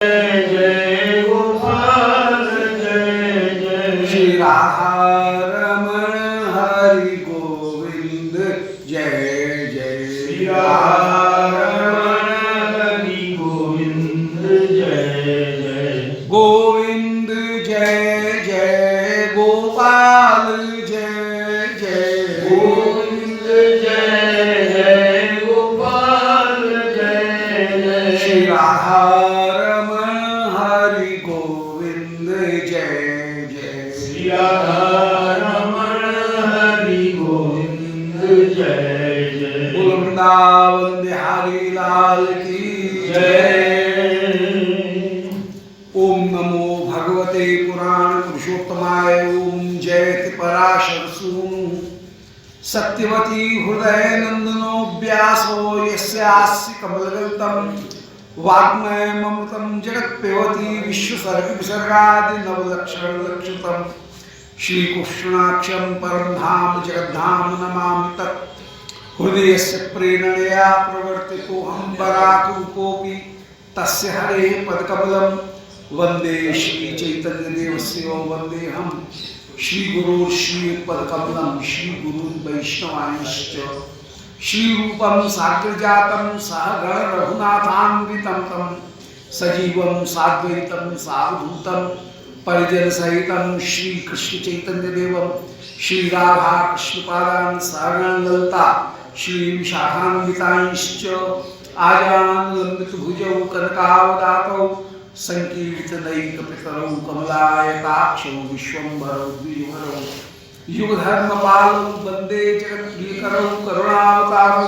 जय जय गोपाल जय जय श्री राधा रमण हरि गोविंद जय जय श्री राधा रमण हरि गोविंद जय जय गोविंद जय जय गोपाल जय जय गोविंद जय जय गोपाल जय जय श्री राधा रमण हरि गोविंद जय जय श्री राधा रमण हरि गोविंद जय जय बोल वृंदावन बिहारी लाल की जय ओम नमो भगवते पुराण पुरुषोत्तमाय ओम जयति पराशर सूनु सत्यवती हृदय नंदनो व्यासो यस्यास्य कमलगल्तम वाग्मयमृतं जगत्पेवती विश्वसर्ग विसर्गादि नवलक्षण लक्षितम श्रीकृष्णाक्षं परम धाम जगद्धाम नमामि तत् हृदयस्य प्रेरणया प्रवर्तितो हम बराकुकोपि तस्य हरे पदकमलं वंदे श्री चैतन्य देवस्य वंदे हम श्री गुरु श्री पदकमलं श्री गुरु वैष्णवांश्च श्री रूपम साग्रजातम सहगण रघुनाथान्वितं तं सजीवं साद्वैतं सावधूतं परिजन सहितं श्री कृष्ण चैतन्य देवं श्री राधा कृष्ण पादान सागण ललता श्री विशाखान्वितांश्च आजान लंबित भुजौ कनकावदातौ संकीर्तनैक पितरौ कमलायताक्षौ विश्वम्भरौ द्विजभरौ युगधर्मपालौ वंदे जगद्गीकरौ करुणावतारौ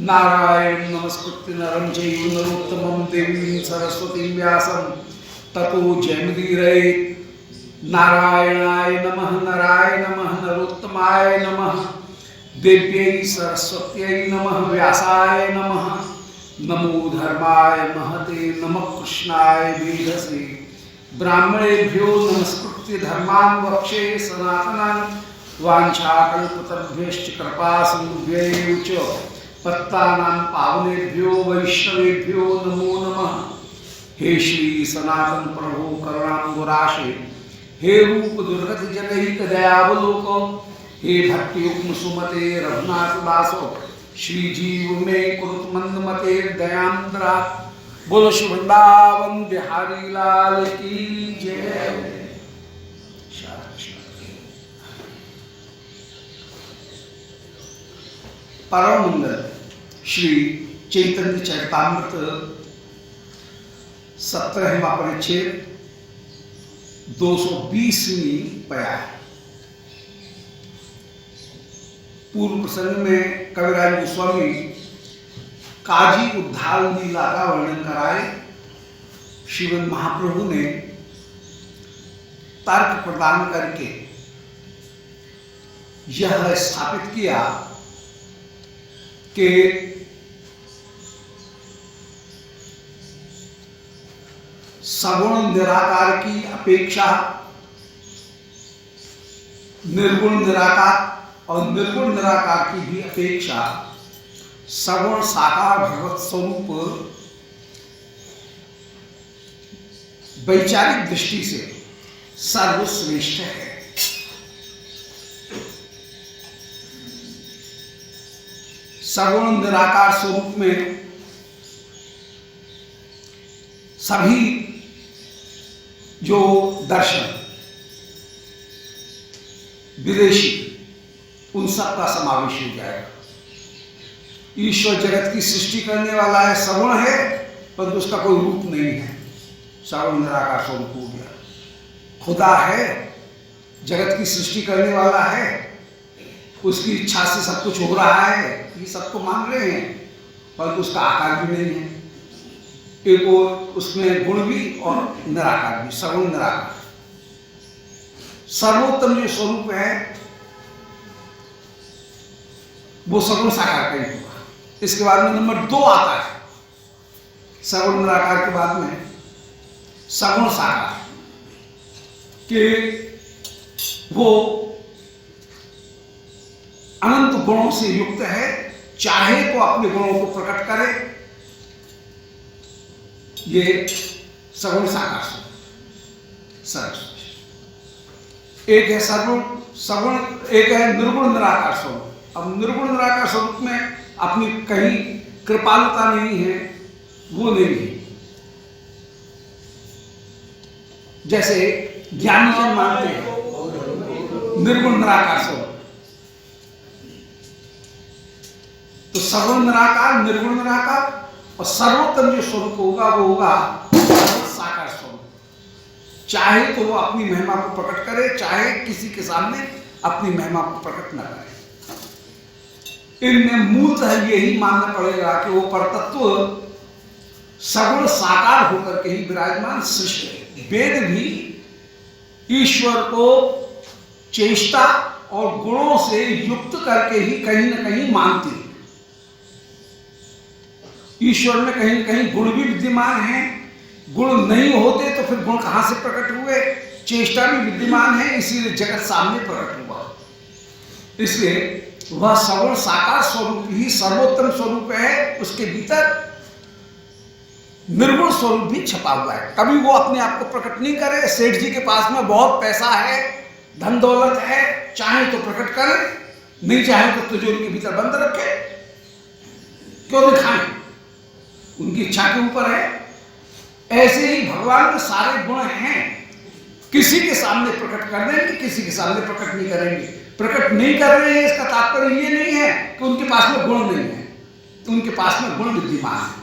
नारायण नमस्कृत्य नरं चैव नरोत्तमं देवीं सरस्वतीं व्यासं ततो जयमुदीरयेत् नारायणाय नमः नराय नमः नरोत्तमाय नमः देव्यै सरस्वत्यै नमः व्यासाय नमः नमो धर्माय महते नमः कृष्णाय वेधसे ब्राह्मणेभ्यो नमस्कृत्य धर्मान् वक्षे सनातनान् वाञ्छाकल्पतरुभ्यश्च कृपासिन्धुभ्यैव च पत्तानां पावनेभ्यो वैष्णवेभ्यो नमो नमः। हे श्री सनातन प्रभु करुणाम्बुराशे हे रूप दुर्गत जनैक दयावलोको हे भक्तियुग्म सुमते रघुनाथ दासो श्री जीव में कुरुत मंद मते दयांद्रा बोलो श्री वृंदावन बिहारी लाल की जय। परम मंगल श्री चैतन्य चरितामृत 17वां परिच्छेद 220वीं पया। पूर्व प्रसंग में कविराज गोस्वामी काजी उद्धार लीला का वर्णन कराए। श्रीमद् महाप्रभु ने तर्क प्रदान करके यह स्थापित किया कि सगुण निराकार की अपेक्षा निर्गुण निराकार और निर्गुण निराकार की भी अपेक्षा सगुण साकार भगवत स्वरूप वैचारिक दृष्टि से सर्वश्रेष्ठ है। सगुण निराकार स्वरूप में सभी जो दर्शन विदेशी उन सब का समावेश हो जाएगा। ईश्वर जगत की सृष्टि करने वाला है, सगुण है, परंतु उसका कोई रूप नहीं है, सगुण निराकार स्वरूप हो गया। खुदा है, जगत की सृष्टि करने वाला है, उसकी इच्छा से सब कुछ हो रहा है, ये सबको मान रहे हैं, परंतु उसका आकार भी नहीं है। एक और उसमें गुण भी और निराकार भी, सगुण निराकार। सर्वोत्तम जो स्वरूप है वो सगुण साकार का ही होगा। इसके बाद में नंबर 2 आता है, सगुण निराकार के बाद में सगुण साकार, कि वो अनंत गुणों से युक्त है, चाहे तो अपने गुणों को प्रकट करे, ये सगुण साकार स्वरूप। एक है सगुण, एक है निर्गुण निराकार स्वरूप। अब निर्गुण निराकार स्वरूप में अपनी कहीं कृपालुता नहीं है, वो नहीं है। जैसे ज्ञानी जन मानते हैं निर्गुण निराकार स्वरूप, तो सगुण निराकार, निर्गुण निराकार और सर्वोत्तम जो स्वरूप होगा वो होगा साकार स्वरूप। चाहे तो वो अपनी महिमा को प्रकट करे, चाहे किसी के सामने अपनी महिमा को प्रकट न करे। इनमें मूलतः यही मानना पड़ेगा कि वो परतत्व सगुण साकार होकर के ही विराजमान सृष्टि है। वेद भी ईश्वर को चेष्टा और गुणों से युक्त करके ही कहीं न कहीं मानते हैं। ईश्वर में कहीं न कहीं गुण भी विद्यमान हैं। गुण नहीं होते तो फिर गुण कहां से प्रकट हुए? चेष्टा भी विद्यमान है, इसीलिए जगत सामने प्रकट हुआ। इसलिए वह सगुण साकार स्वरूप ही सर्वोत्तम स्वरूप है। उसके भीतर निर्गुण स्वरूप भी छपा हुआ है। कभी वो अपने आप को प्रकट नहीं करे। सेठ जी के पास में बहुत पैसा है, धन दौलत है, चाहे तो प्रकट करे, नहीं चाहे तो तिजोरी के भीतर बंद रखे। क्यों दिखाएं? उनकी इच्छा के ऊपर है। ऐसे ही भगवान में सारे गुण हैं, किसी के सामने प्रकट कर देंगे, किसी के सामने प्रकट नहीं करेंगे। प्रकट नहीं कर रहे हैं इसका तात्पर्य ये नहीं है कि उनके पास में गुण नहीं है, तो उनके पास में गुण विद्यमान है।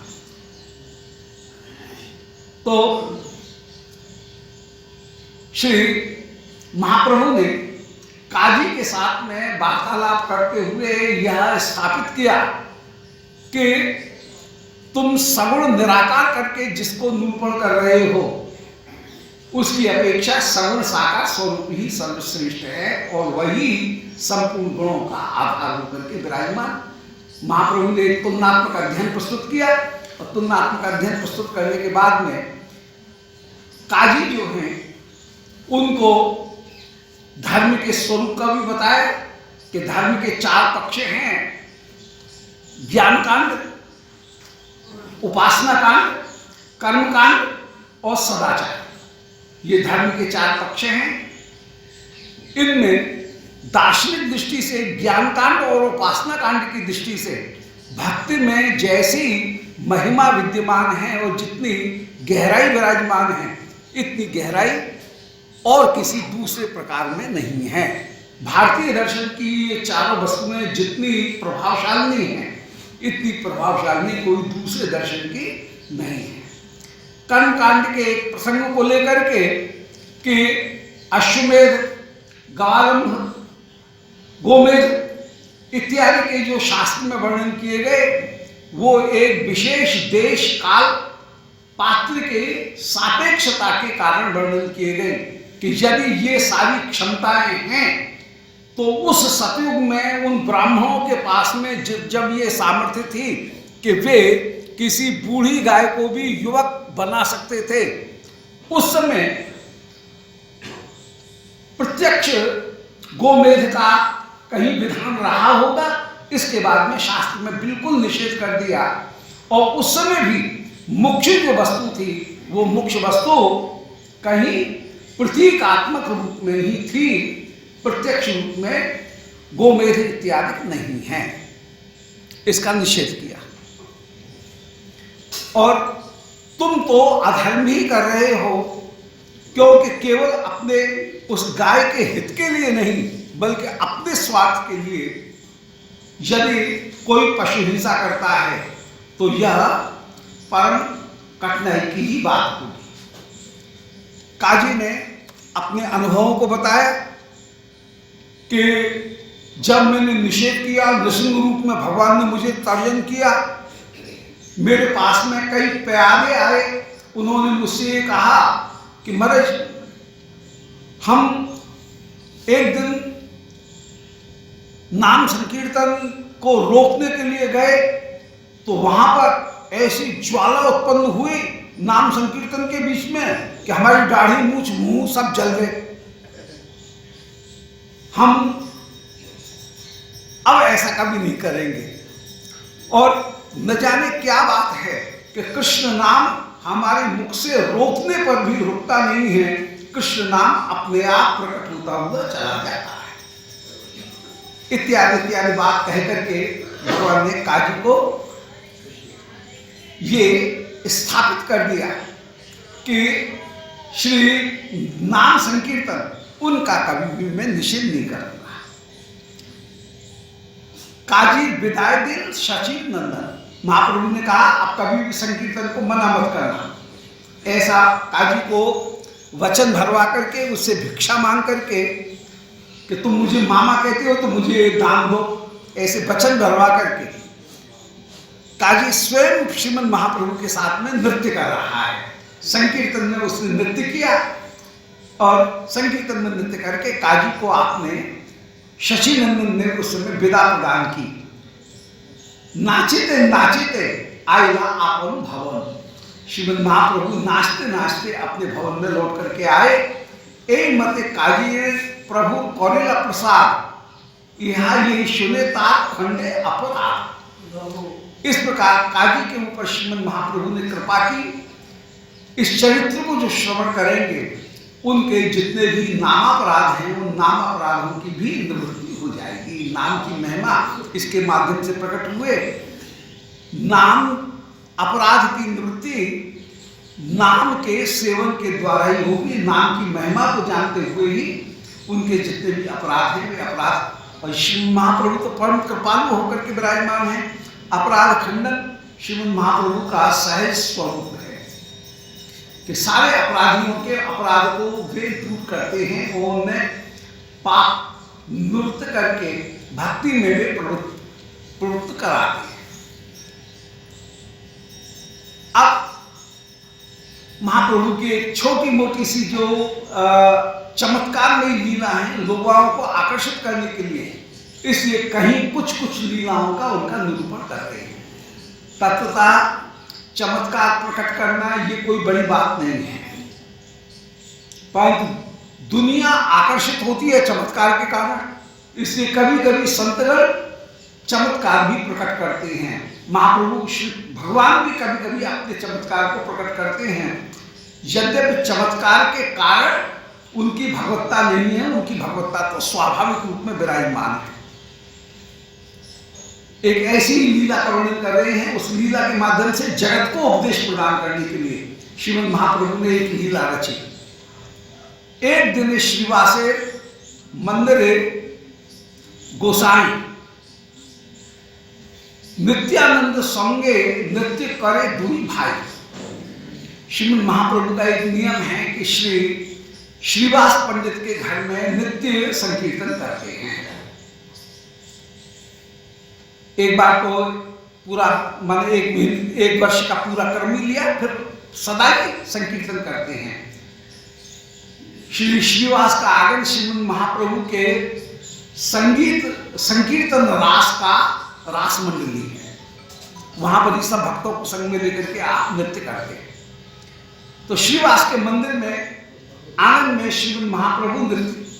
तो श्री महाप्रभु ने काजी के साथ में वार्तालाप करते हुए यह स्थापित किया कि तुम सगुण निराकार करके जिसको निरूपण कर रहे हो उसकी अपेक्षा सगुण साकार स्वरूप ही सर्वश्रेष्ठ है और वही संपूर्ण गुणों का आधार होकर के विराजमान। महाप्रभु ने तुलनात्मक अध्ययन प्रस्तुत किया और तुलनात्मक अध्ययन प्रस्तुत करने के बाद में काजी जो हैं उनको धर्म के स्वरूप का भी बताया कि धर्म के 4 पक्ष हैं: ज्ञान कांड, उपासना कांड, कर्म कांड और सदाचार। ये धर्म के 4 पक्ष हैं। इनमें दार्शनिक दृष्टि से ज्ञान कांड और उपासना कांड की दृष्टि से भक्ति में जैसी महिमा विद्यमान है और जितनी गहराई विराजमान है, इतनी गहराई और किसी दूसरे प्रकार में नहीं है। भारतीय दर्शन की ये चारों वस्तुएं जितनी प्रभावशाली हैं, इतनी प्रभावशाली कोई दूसरे दर्शन की नहीं है। कर्म कांड के एक प्रसंग को लेकर के कि अश्वमेध, गवारंभ, गोमेध इत्यादि के जो शास्त्र में वर्णन किए गए, वो एक विशेष देश काल पात्र के सापेक्षता के कारण वर्णन किए गए कि यदि ये सारी क्षमताएं हैं तो उस सतयुग में उन ब्राह्मणों के पास में जब ये सामर्थ्य थी कि वे किसी बूढ़ी गाय को भी युवक बना सकते थे, उस समय प्रत्यक्ष गोमेध का कहीं विधान रहा होगा। इसके बाद में शास्त्र में बिल्कुल निषेध कर दिया और उस समय भी मुख्य जो वस्तु थी वो मुख्य वस्तु कहीं प्रतीकात्मक रूप में ही थी, प्रत्यक्ष रूप में गोमेध इत्यादि नहीं है। इसका निषेध किया। और तुम तो अधर्म ही कर रहे हो, क्योंकि केवल अपने उस गाय के हित के लिए नहीं बल्कि अपने स्वार्थ के लिए यदि कोई पशु हिंसा करता है तो यह परम कठिनाई की ही बात होगी। काजी ने अपने अनुभवों को बताया कि जब मैंने निषेध किया, नृसिंह रूप में भगवान ने मुझे तर्जन किया, मेरे पास में कई प्यारे आए, उन्होंने मुझसे ये कहा कि महाराज हम एक दिन नाम संकीर्तन को रोकने के लिए गए तो वहां पर ऐसी ज्वाला उत्पन्न हुई नाम संकीर्तन के बीच में कि हमारी दाढ़ी मूछ मुंह सब जल गए। हम अब ऐसा कभी नहीं करेंगे। और न जाने क्या बात है कि कृष्ण नाम हमारे मुख से रोकने पर भी रुकता नहीं है, कृष्ण नाम अपने आप प्रकट होता हुआ चला जाता है। इत्यादि इत्यादि बात कह करके भगवान ने काजी को ये स्थापित कर दिया कि श्री नाम संकीर्तन उनका कभी भी मैं निषेध नहीं करूंगा। काजी विदाई दिन सचिव नंदन, महाप्रभु ने कहा आप कभी भी संकीर्तन को मना मत करना। ऐसा काजी को वचन भरवा करके, उससे भिक्षा मांग करके कि तुम मुझे मामा कहते हो तो मुझे दान दो, ऐसे वचन भरवा करके काजी स्वयं श्रीमन महाप्रभु के साथ में नृत्य कर रहा है। संकीर्तन में उसने नृत्य किया और संकीर्तन में नृत्य करके काजी को आपने शशि नंदन ने उस समय विदा प्रदान की। नाचते नाचते आएगा आपन भवन, श्रीमद महाप्रभु नाचते नाचते अपने भवन में लौट करके आए। ए मते काजी प्रभु करेला प्रसाद, यहाँ ये सुने ताप खंडे अपराध। इस प्रकार काजी के ऊपर श्रीमद महाप्रभु ने कृपा की। इस चरित्र को जो श्रवण करेंगे उनके जितने भी नामापराध हैं उन नामापराधों की भी निवृत्ति हो जाएगी। नाम की महिमा इसके माध्यम से प्रकट हुए। नाम अपराध की निवृत्ति नाम के सेवन के द्वारा ही होगी। नाम की महिमा को जानते हुए ही उनके जितने भी अपराध हैं वे अपराध, और श्री महाप्रभु तो परम कृपालु होकर के विराजमान है। अपराध खंडन श्रीमद महाप्रभु का सहज स्वरूप है कि सारे अपराधियों के अपराध को वे दूर करते हैं और उन्हें पाप निवृत्त करके भक्ति में वे प्रवृत्त कराते हैं। अब महाप्रभु की छोटी मोटी सी जो चमत्कार में लीला है लोगों को आकर्षित करने के लिए, इसलिए कहीं कुछ कुछ लीलाओं का उनका निरूपण कर रहे हैं। तत्वतः चमत्कार प्रकट करना ये कोई बड़ी बात नहीं है, परंतु दुनिया आकर्षित होती है चमत्कार के कारण। इसलिए कभी कभी संतगण चमत्कार भी प्रकट करते हैं। महाप्रभु श्री भगवान भी कभी कभी अपने चमत्कार को प्रकट करते हैं। यद्यपि चमत्कार के कारण उनकी भगवत्ता नहीं है, उनकी भगवत्ता तो स्वाभाविक रूप में विराजमान है। एक ऐसी लीला का वर्णन कर रहे हैं, उस लीला के माध्यम से जगत को उपदेश प्रदान करने के लिए श्रीमद महाप्रभु ने एक लीला रची। एक दिन श्रीवासे मंदिरे गोसाई नित्यानंद संगे नृत्य करे दुई भाई। श्रीमद महाप्रभु का एक नियम है कि श्रीवास पंडित के घर में नृत्य संकीर्तन करते हैं। एक बार को पूरा माने एक वर्ष का पूरा कर्म लिया, फिर सदा ही संकीर्तन करते हैं। श्री श्रीवास का आगमन श्रीमद महाप्रभु के संगीत संकीर्तन रास का रास मंडली है, वहां पर सब भक्तों को संग में लेकर के आप नृत्य करते हैं। तो श्रीवास के मंदिर में आनंद में श्रीमद महाप्रभु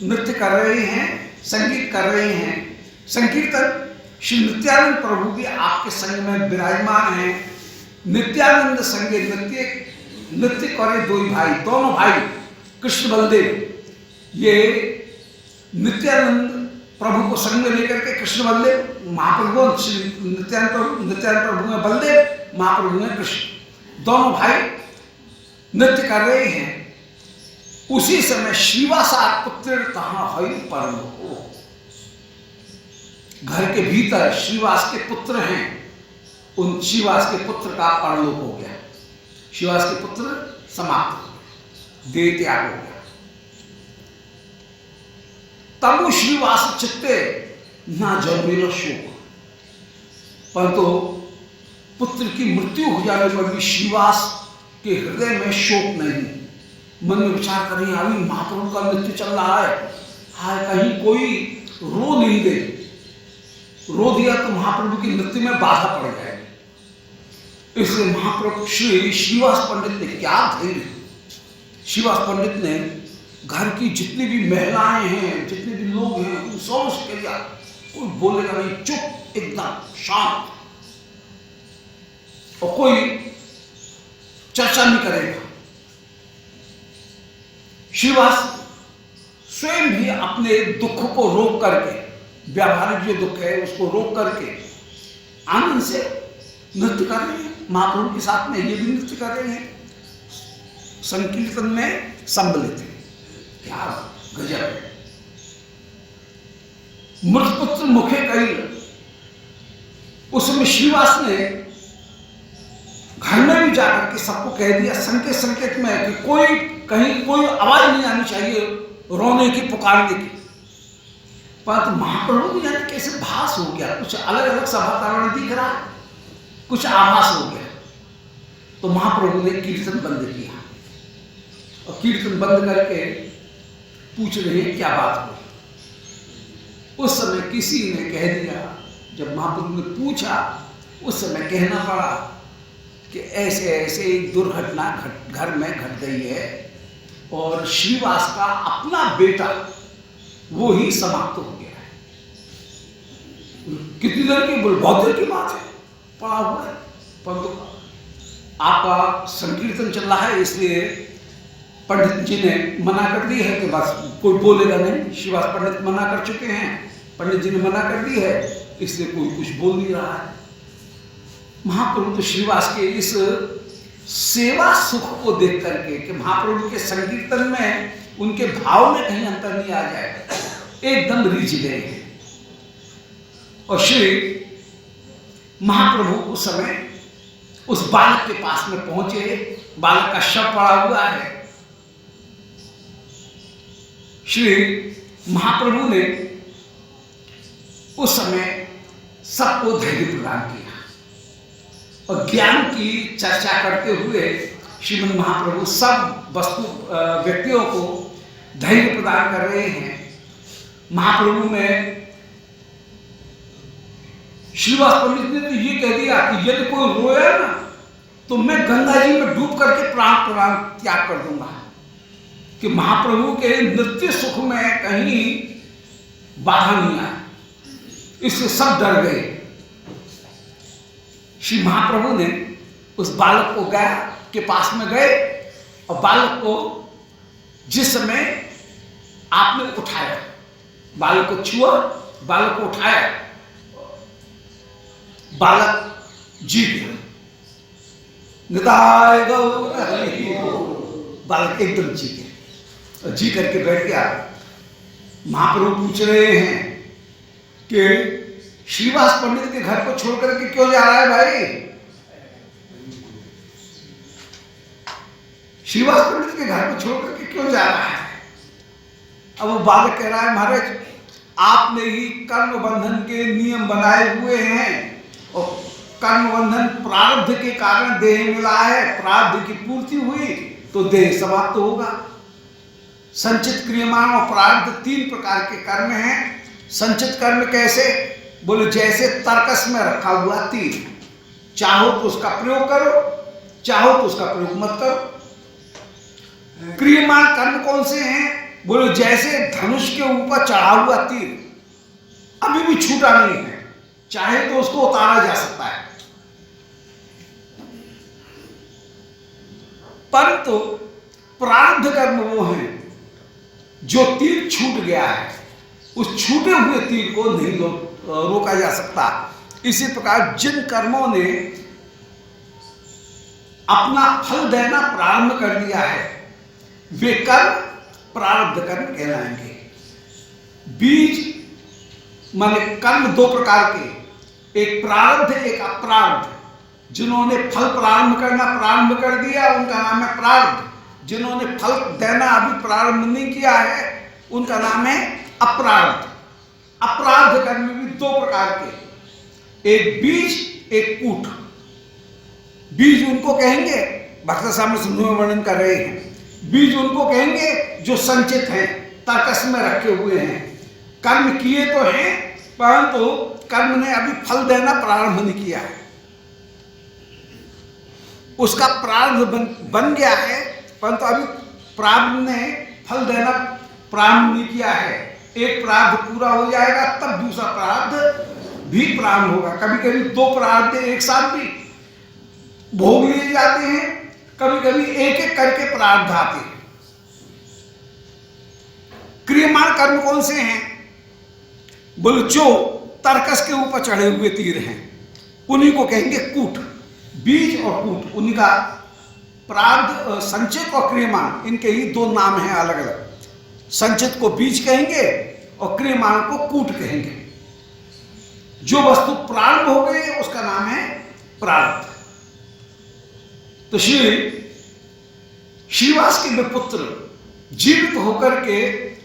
नृत्य कर रहे हैं, संगीत कर रहे हैं। संकीर्तन श्री नित्यानंद प्रभु भी आपके संग में विराजमान है। नित्यानंद संगे नृत्य करे दो भाई, दोनों भाई कृष्ण बलदेव, ये नित्यानंद प्रभु को संग में लेकर के कृष्ण बलदेव महाप्रभु श्री नित्यानंद प्रभु में बलदेव, महाप्रभु में कृष्ण, दोनों भाई नृत्य कर रहे हैं। उसी समय श्रीवासा पुत्र कहाँ हई परम हो, घर के भीतर श्रीवास के पुत्र हैं, उन श्रीवास के पुत्र का परलोक हो गया। श्रीवास के पुत्र समाप्त हो गए, देह त्याग हो गया। तब श्रीवास चित्ते ना जन्मेलो शोक, परंतु पुत्र की मृत्यु हो जाने पर भी श्रीवास के हृदय में शोक नहीं। मन में विचार करें अभी महाप्रभु का नृत्य चल रहा है, हाय कहीं कोई रो नहीं दे, रो दिया तो महाप्रभु की नृत्य में बाधा पड़ जाएगी। इसलिए महाप्रभु श्रीवास पंडित ने क्या धैर्य, श्रीवास पंडित ने घर की जितनी भी महिलाएं हैं, जितने भी लोग हैं, उन सबों से कह दिया कोई बोलेगा नहीं, चुप एकदम शांत, और कोई चर्चा नहीं करेगा। श्रीवास स्वयं भी अपने दुख को रोक करके, व्यावहारिक जो दुख है उसको रोक करके आनंद से नृत्य कर रहे हैं। महाप्रभु के साथ में ये भी नृत्य कर रहे हैं, संकीर्तन में सम्मिलित है। क्या गजब है। मृतपुत्र मुखे कई, उसमें श्रीवास ने घर में भी जाकर के सबको कह दिया, संकेत संकेत में, कि कोई कहीं कोई आवाज नहीं आनी चाहिए रोने की, पुकारने की। परंतु महाप्रभु को यानी कैसे भास हो गया, कुछ अलग अलग सा वातावरण दिख रहा है, कुछ आभास हो गया। तो महाप्रभु ने कीर्तन बंद किया और कीर्तन बंद करके पूछ रहे हैं क्या बात हुई। उस समय किसी ने कह दिया, जब महाप्रभु ने पूछा उस समय कहना पड़ा कि ऐसे ऐसे एक दुर्घटना घर में घट गई है और श्रीवास का अपना बेटा वो ही समाप्त हो गया है। कितनी देर की, बहुत देर की बात है, पड़ा हुआ है। परंतु आपका संकीर्तन चल रहा है, इसलिए पंडित जी ने मना कर दी है कि बस कोई बोलेगा नहीं। श्रीवास पंडित मना कर चुके हैं, पंडित जी ने मना कर दी है, इसलिए कोई कुछ बोल नहीं रहा है। महाप्रभु तो श्रीवास के इस सेवा सुख को देख करके कि महाप्रभु के संकीर्तन में उनके भाव में कहीं अंतर नहीं आ जाए, एकदम रीझ गए हैं। और श्री महाप्रभु उस समय उस बालक के पास में पहुंचे, बालक का शव पड़ा हुआ है। श्री महाप्रभु ने उस समय सबको धैर्य प्रदान किया और ज्ञान की चर्चा करते हुए श्रीमद् महाप्रभु सब व्यक्तियों को धैर्य प्रदान कर रहे हैं। महाप्रभु में श्रीवास पंडित ने तो ये कह दिया कि यदि कोई रोया ना तो मैं गंगा जी में डूब करके प्राण त्याग कर दूंगा, कि महाप्रभु के नृत्य सुख में कहीं बाधा नहीं आए। इससे सब डर गए। श्री महाप्रभु ने उस बालक को गया के पास में गए और बालक को जिस समय आपने उठाया, बालक को छुआ, बालक को उठाया, बालक जी गया। निताय गौर हरि बोल। बालक एकदम जी गया और जी करके बैठ गया। महाप्रभु पूछ रहे हैं कि श्रीवास पंडित के घर को छोड़ करके क्यों जा रहा है भाई? श्रीवास पंडित के घर को छोड़ करके क्यों जा रहा है? अब वो बालक कह रहा है, महाराज आपने ही कर्म बंधन के नियम बनाए हुए हैं और कर्म बंधन प्रारब्ध के कारण देह मिला है, प्रारब्ध की पूर्ति हुई तो देह समाप्त होगा। संचित, क्रियमाण और प्रारब्ध तीन प्रकार के कर्म हैं। संचित कर्म कैसे? बोले जैसे तर्कस में रखा हुआ तीर, चाहो तो उसका प्रयोग करो, चाहो तो उसका प्रयोग मत करो। क्रियमाण कर्म कौन से हैं? बोले जैसे धनुष के ऊपर चढ़ा हुआ तीर, अभी भी छूटा नहीं है, चाहे तो उसको उतारा जा सकता है। परंतु प्रारब्ध कर्म वो हैं जो तीर छूट गया है, उस छूटे हुए तीर को नहीं रोका जा सकता। इसी प्रकार जिन कर्मों ने अपना फल देना प्रारंभ कर दिया है वे कर्म प्रारब्ध कर्म कहलाएंगे। बीज माने कर्म दो प्रकार के, एक प्रारब्ध एक अप्रारब्ध। जिन्होंने फल प्रारंभ करना प्रारंभ कर दिया उनका नाम है प्रारब्ध, जिन्होंने फल देना अभी प्रारंभ नहीं किया है उनका नाम है अप्रारब्ध। अपराध कर्म भी दो प्रकार के, एक बीज एक कूट। बीज उनको कहेंगे, भक्त सामने सिंधु में वर्णन कर रहे हैं, बीज उनको कहेंगे जो संचित हैं, तर्कस में रखे हुए हैं, कर्म किए तो हैं परंतु कर्म ने अभी फल देना प्रारंभ नहीं किया है। उसका प्रारंभ बन गया है परंतु अभी प्रारंभ ने फल देना प्रारंभ नहीं किया है। एक प्रारब्ध पूरा हो जाएगा तब दूसरा प्रारब्ध भी प्रारंभ होगा। कभी कभी दो प्रारब्ध एक साथ भी भोग लिए जाते हैं, कभी कभी एक एक करके प्रारब्ध आते हैं। क्रियमाण कर्म कौन से हैं? बोले जो तरकस के ऊपर चढ़े हुए तीर हैं उन्हीं को कहेंगे कूट। बीज और कूट, उन्हीं का प्रारब्ध। संचित और क्रियमाण, इनके ही दो नाम हैं अलग अलग। संचित को बीज कहेंगे और क्रियमाण को कूट कहेंगे। जो वस्तु प्रारंभ हो गई उसका नाम है प्रारब्ध। तो श्रीवास के वे पुत्र जीवित होकर के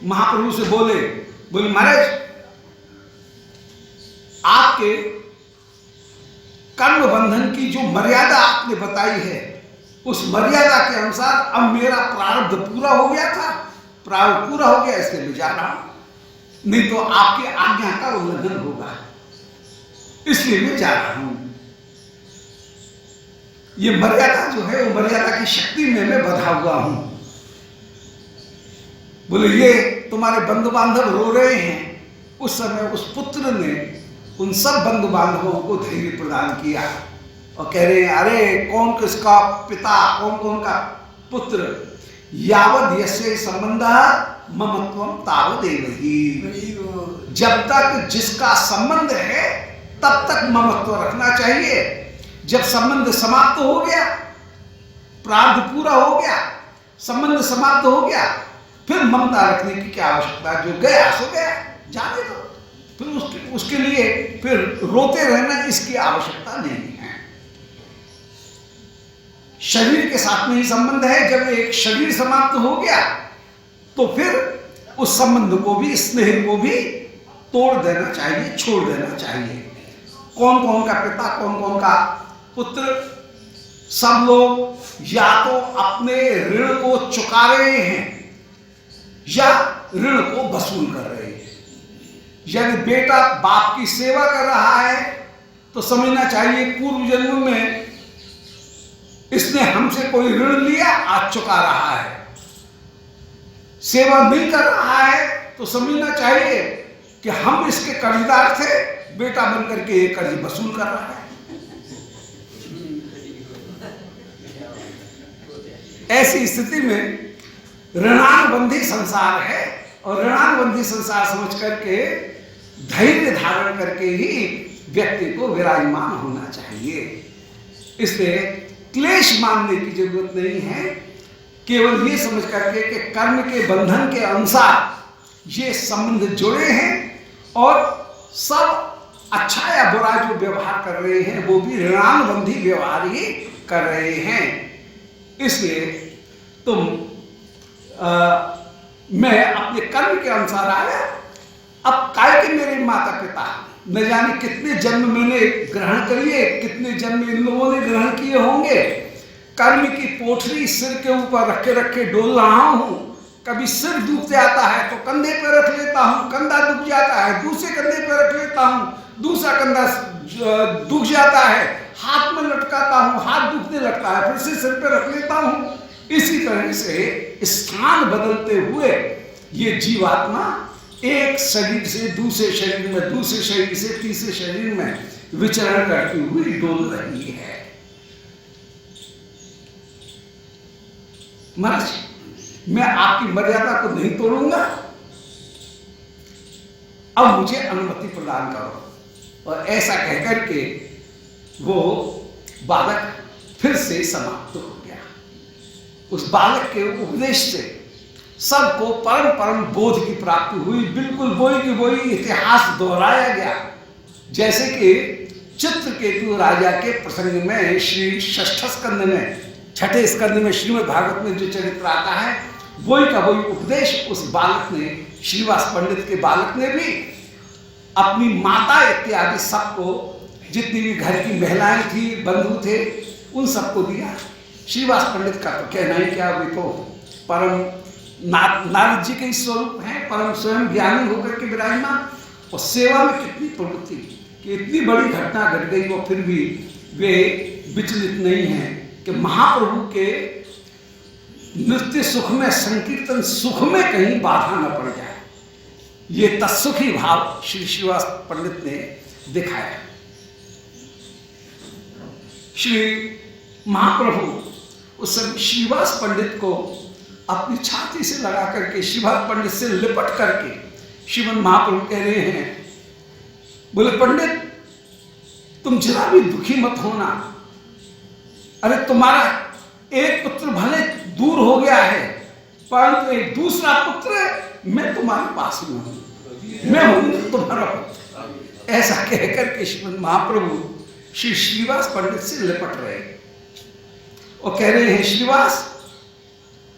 महाप्रभु से बोले महाराज, आपके कर्म बंधन की जो मर्यादा आपने बताई है उस मर्यादा के अनुसार अब मेरा प्रारब्ध पूरा हो गया था, प्रारब्ध पूरा हो गया, इसलिए मैं जा रहा हूं, नहीं तो आपकी आज्ञा का उल्लंघन होगा, इसलिए मैं जा रहा हूं। ये मर्यादा जो है वो मर्यादा की शक्ति में मैं बंधा हुआ हूं। बोले ये तुम्हारे बंधु बांधव रो रहे हैं। उस समय उस पुत्र ने उन सब बंधु बांधवों को धैर्य प्रदान किया और कह रहे हैं, अरे कौन किसका पिता, कौन कौन का पुत्र, यावद यस्य संबंध ममत्वम तावदेव ही। जब तक जिसका संबंध है तब तक ममत्व रखना चाहिए। जब संबंध समाप्त हो गया, प्रारब्ध पूरा हो गया, संबंध समाप्त हो गया, फिर ममता रखने की क्या आवश्यकता? जो गया सो गया, जाने दो। फिर उसके लिए फिर रोते रहना, इसकी आवश्यकता नहीं है। शरीर के साथ में ही संबंध है। जब एक शरीर समाप्त हो गया तो फिर उस संबंध को भी, स्नेह को भी तोड़ देना चाहिए, छोड़ देना चाहिए। कौन कौन का पिता, कौन कौन का पुत्र, सब लोग या तो अपने ऋण को चुका रहे हैं या ऋण को वसूल कर रहे हैं। यदि बेटा बाप की सेवा कर रहा है तो समझना चाहिए पूर्व जन्म में इसने हमसे कोई ऋण लिया, आज चुका रहा है। सेवा नहीं कर रहा है तो समझना चाहिए कि हम इसके कर्जदार थे, बेटा बनकर के ये कर्ज वसूल कर रहा है। ऐसी स्थिति में ऋणानुबंधी संसार है और ऋणानुबंधी संसार समझ करके धैर्य धारण करके ही व्यक्ति को विराजमान होना चाहिए। इसलिए क्लेश मानने की जरूरत नहीं है। केवल ये समझ करके कि कर्म के बंधन के अनुसार ये संबंध जुड़े हैं और सब अच्छा या बुरा जो व्यवहार कर रहे हैं वो भी ऋणानुबंधी व्यवहार ही कर रहे हैं। इसलिए मैं अपने कर्म के अनुसार आया। अब काय के मेरे माता पिता न जाने कितने जन्म मैंने ग्रहण करिए, कितने जन्म इन लोगों ने ग्रहण किए होंगे। कर्म की पोटली सिर के ऊपर रखे रखे डोल रहा हूं। कभी सिर दुख जाता है तो कंधे पे रख लेता हूं, कंधा दुख जाता है दूसरे कंधे पे रख लेता हूं, दूसरा कंधा दुख जाता है हाथ में लटकाता हूं, हाथ दुखने लगता है, फिर से सिर पे रख लेता हूं। इसी तरह से स्थान बदलते हुए ये जीवात्मा एक शरीर से दूसरे शरीर में, दूसरे शरीर से तीसरे शरीर में विचरण करती हुई डोल रही है। महाराज, मैं आपकी मर्यादा को नहीं तोड़ूंगा, अब मुझे अनुमति प्रदान करो। और ऐसा कहकर के वो बालक फिर से समाप्त हो गया। उस बालक के उपदेश से सबको परम परम बोध की प्राप्ति हुई। बिल्कुल वही की वही इतिहास दोहराया गया। जैसे कि चित्रकेतु राजा के प्रसंग में श्री षष्ठ स्कंद में, छठे स्कंद में श्रीमद् भागवत में जो चरित्र आता है, वही का वही उपदेश उस बालक ने, श्रीवास पंडित के बालक ने भी अपनी माता इत्यादि सबको, जितनी भी घर की महिलाएं थी, बंधु थे, उन सबको दिया। श्रीवास पंडित का तो कहना ही क्या, वे तो परम नारद जी के स्वरूप हैं, परम स्वयं ज्ञानी होकर के विराजमान, और सेवा में कितनी प्रवृत्ति कि इतनी बड़ी घटना घट गई और फिर भी वे विचलित नहीं हैं कि महाप्रभु के नृत्य सुख में, संकीर्तन सुख में कहीं बाधा न पड़ जाए। ये तत्सुखी भाव श्री श्रीवास पंडित ने दिखाया। श्री महाप्रभु उस समय श्रीवास पंडित को अपनी छाती से लगा करके, श्रीवास पंडित से लिपट करके श्रीमन महाप्रभु कह रहे हैं, बोले पंडित तुम जरा भी दुखी मत होना। अरे तुम्हारा एक पुत्र भले दूर हो गया है, परंतु एक दूसरा पुत्र मैं तुम्हारे पास में हूं, मैं हूं तुम्हारा पुत्र। ऐसा कहकर के श्रीमन महाप्रभु श्री श्रीवास पंडित से लिपट रहे और कह रहे हैं, श्रीवास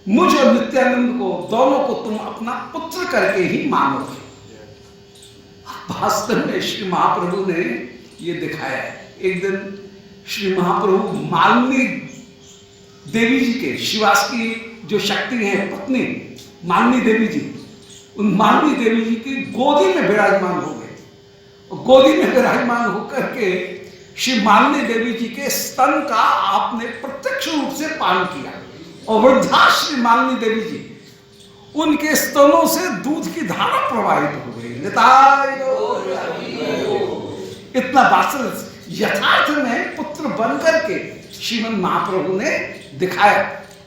मुझ और नित्यानंद को दोनों को तुम अपना पुत्र करके ही मानोगे। वास्तव में श्री महाप्रभु ने ये दिखाया है। एक दिन श्री महाप्रभु मालिनी देवी जी के, श्रीवास की जो शक्ति है पत्नी मालिनी देवी जी, उन मालिनी देवी जी की गोदी में विराजमान हो गए और गोदी में विराजमान होकर के श्री मालिनी देवी जी के स्तन का आपने प्रत्यक्ष रूप से पान किया और वृद्धा श्री मालिनी देवी जी, उनके स्तनों से दूध की धारा प्रवाहित हो गई। इतना वात्सल्य यथार्थ में पुत्र बनकर के श्रीमन महाप्रभु ने दिखाया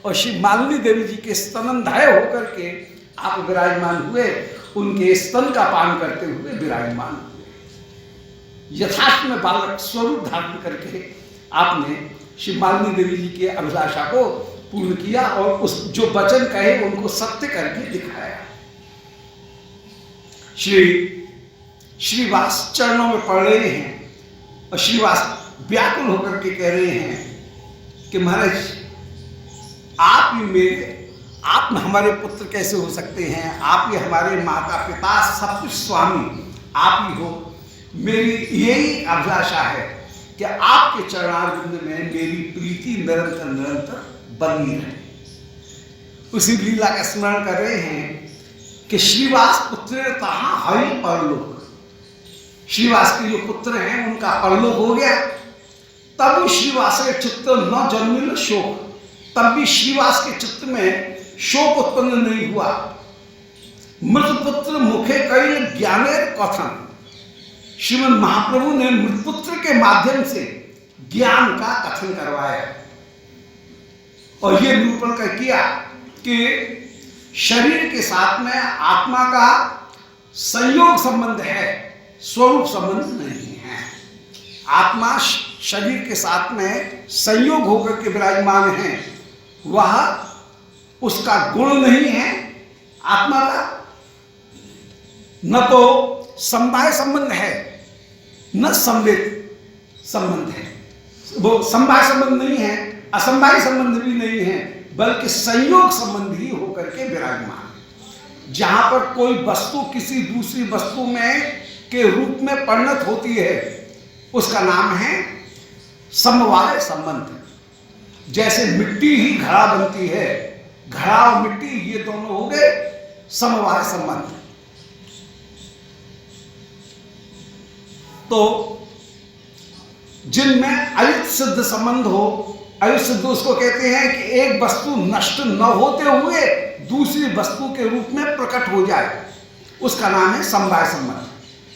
और श्री मालिनी देवी जी के स्तनंधाय होकर के आप विराजमान हुए, उनके स्तन का पान करते हुए विराजमान हुए। यथार्थ में बालक स्वरूप धारण करके आपने श्री मालिनी देवी जी के अभिलाषा को पूर्ण किया और उस जो वचन कहे उनको सत्य करके दिखाया। श्रीवास चरणों में पड़ रहे हैं और श्रीवास व्याकुल होकर के कह रहे हैं कि महाराज आप ही मेरे, आप हमारे पुत्र कैसे हो सकते हैं? आप ही हमारे माता पिता सब कुछ स्वामी आप ही हो। मेरी यही अभिलाषा है कि आपके चरणारविंद में मेरी प्रीति निरंतर निरंतर बनी रहे। उसी लीला का स्मरण कर रहे हैं कि श्रीवास पुत्र तहां हरि परलोक, श्रीवास के जो पुत्र हैं उनका परलोक हो गया। तब श्रीवास के चित्त न जन्मिल शोक, तब भी श्रीवास के चित्त में शोक उत्पन्न नहीं हुआ। मृत पुत्र मुखे कैल ज्ञानेर कथन, श्रीमन महाप्रभु ने मृत पुत्र के माध्यम से ज्ञान का कथन करवाया और ये निरूपण कर किया कि शरीर के साथ में आत्मा का संयोग संबंध है, स्वरूप संबंध नहीं है। आत्मा शरीर के साथ में संयोग होकर के विराजमान है, वह उसका गुण नहीं है आत्मा का, न तो समवाय संबंध है न संवेद संबंध है। वो समवाय संबंध नहीं है, असमवाय संबंध भी नहीं है, बल्कि संयोग संबंध ही होकर के विराजमान है। जहां पर कोई वस्तु किसी दूसरी वस्तु में के रूप में परिणत होती है उसका नाम है समवाय संबंध। जैसे मिट्टी ही घड़ा बनती है, घड़ा और मिट्टी ये दोनों हो गए समवाय संबंध। तो जिनमें अयुत सिद्ध संबंध हो, अयुत सिद्ध उसको कहते हैं कि एक वस्तु नष्ट न होते हुए दूसरी वस्तु के रूप में प्रकट हो जाए, उसका नाम है समवाय संबंध।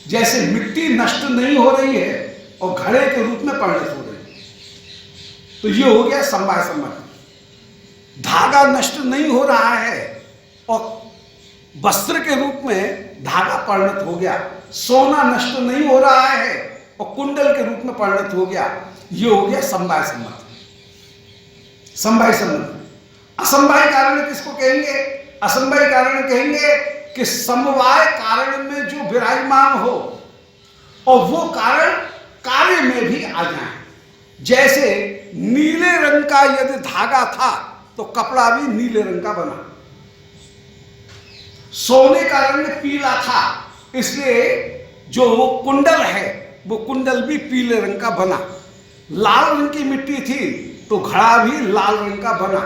जैसे मिट्टी नष्ट नहीं हो रही है और घड़े के रूप में परिणत हो रही है, तो ये हो गया समवाय संबंध। धागा नष्ट नहीं हो रहा है और वस्त्र के रूप में धागा परिणत हो गया। सोना नष्ट नहीं हो रहा है और कुंडल के रूप में परिणत हो गया, ये हो गया समवाय संबंध। समवाय संबंध। असमवाय कारण किसको कहेंगे? असमवाय कारण कहेंगे कि समवाय कारण में जो विराजमान हो और वो कारण कार्य में भी आ जाए। जैसे नीले रंग का यदि धागा था तो कपड़ा भी नीले रंग का बना, सोने का रंग पीला था इसलिए जो वो कुंडल है वो कुंडल भी पीले रंग का बना। लाल रंग की मिट्टी थी तो घड़ा भी लाल रंग का बना।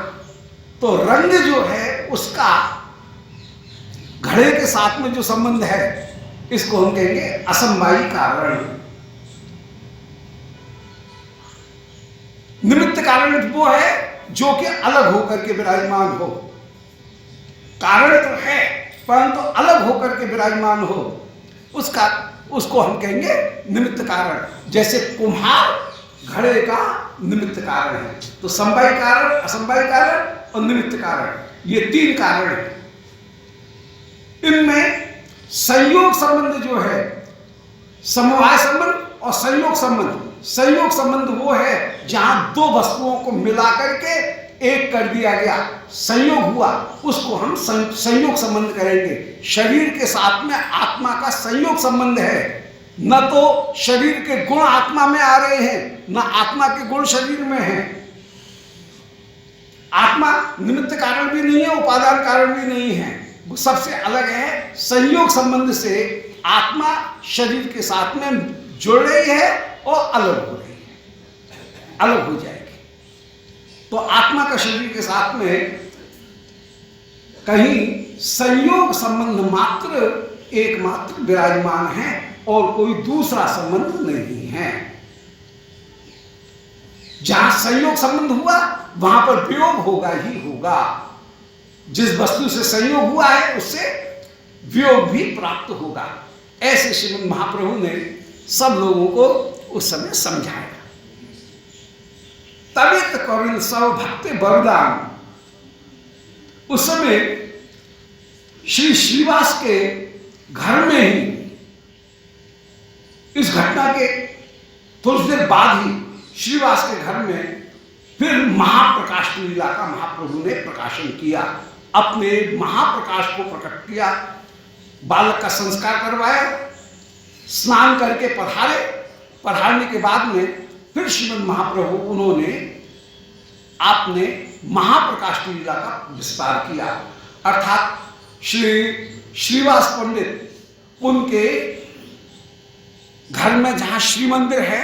तो रंग जो है उसका घड़े के साथ में जो संबंध है इसको हम कहेंगे असमवायी कारण। निमित्त कारण वो है जो कि अलग होकर के विराजमान हो। कारण तो है परंतु अलग होकर के विराजमान हो, उसको हम कहेंगे निमित्त कारण। जैसे कुम्हार घड़े का निमित्त कारण है। तो समवाय कारण, असमवाय कारण और निमित्त कारण, ये तीन कारण है। इनमें संयोग संबंध जो है, समवाय संबंध और संयोग संबंध, संयोग संबंध वो है जहां दो वस्तुओं को मिला करके एक कर दिया गया, संयोग हुआ, उसको हम संयोग संबंध करेंगे। शरीर के साथ में आत्मा का संयोग संबंध है। न तो शरीर के गुण आत्मा में आ रहे हैं, न आत्मा के गुण शरीर में हैं। आत्मा निमित्त कारण भी नहीं है, उपादान कारण भी नहीं है, वो सबसे अलग है। संयोग संबंध से आत्मा शरीर के साथ में जुड़ रही है और अलग हो रही है, अलग हो जाएगी। तो आत्मा का शरीर के साथ में कहीं संयोग संबंध मात्र एकमात्र विराजमान है और कोई दूसरा संबंध नहीं है। जहां संयोग संबंध हुआ वहां पर वियोग होगा ही होगा। जिस वस्तु से संयोग हुआ है उससे वियोग भी प्राप्त होगा। ऐसे श्रीमद् महाप्रभु ने सब लोगों को उस समय समझाया। तबित कौरिल सब भक्ति वरदान, उस समय श्री श्रीवास के घर में ही, इस घटना के थोड़ी देर बाद ही श्रीवास के घर में फिर महाप्रकाश लीला का महाप्रभु ने प्रकाशन किया। अपने महाप्रकाश को प्रकट किया, बालक का संस्कार करवाया, स्नान करके पधारे। पधारने के बाद में फिर श्रीमद् महाप्रभु उन्होंने आपने महाप्रकाश लीला का विस्तार किया। अर्थात श्रीवास पंडित, उनके घर में जहां श्री मंदिर है,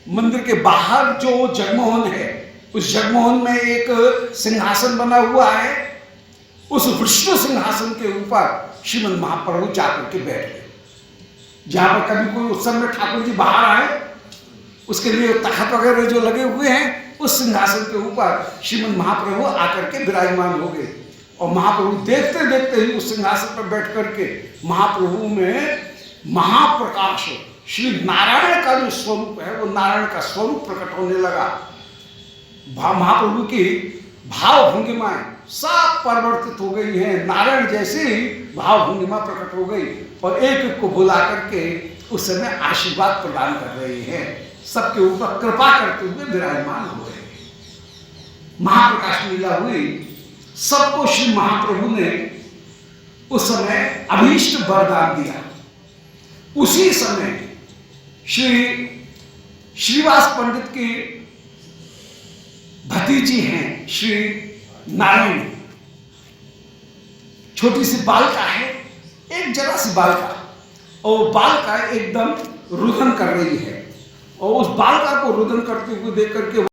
मंदिर के बाहर जो जगमोहन है, उस जगमोहन में एक सिंहासन बना हुआ है। उस विष्णु सिंहासन के ऊपर श्रीमद् महाप्रभु जाकर के बैठ गए। जहां पर कभी कोई उत्सव में ठाकुर जी बाहर आए, उसके लिए तख्त वगैरह जो लगे हुए हैं, उस सिंहासन के ऊपर श्रीमद् महाप्रभु आकर के विराजमान हो गए। और महाप्रभु देखते देखते ही उस सिंहासन पर बैठ करके महाप्रभु में महाप्रकाश, श्री नारायण का जो स्वरूप है, वो नारायण का स्वरूप प्रकट होने लगा। महाप्रभु की भाव भंगिमाएं सब परिवर्तित हो गई हैं। नारायण जैसे ही भाव भंगिमा प्रकट हो गई और एक एक को बुला करके उस समय आशीर्वाद प्रदान कर रहे हैं, सबके ऊपर कृपा करते हुए विराजमान हो रहे हैं। महाप्रकाश लीला हुई, सबको श्री महाप्रभु ने उस समय अभीष्ट वरदान दिया। उसी समय श्रीवास पंडित की भतीजी हैं श्री नारायण, छोटी सी बालिका है, एक जरा सी बालिका, और बालिका एकदम रुदन कर रही है। और उस बालिका को रुदन करते हुए देख करके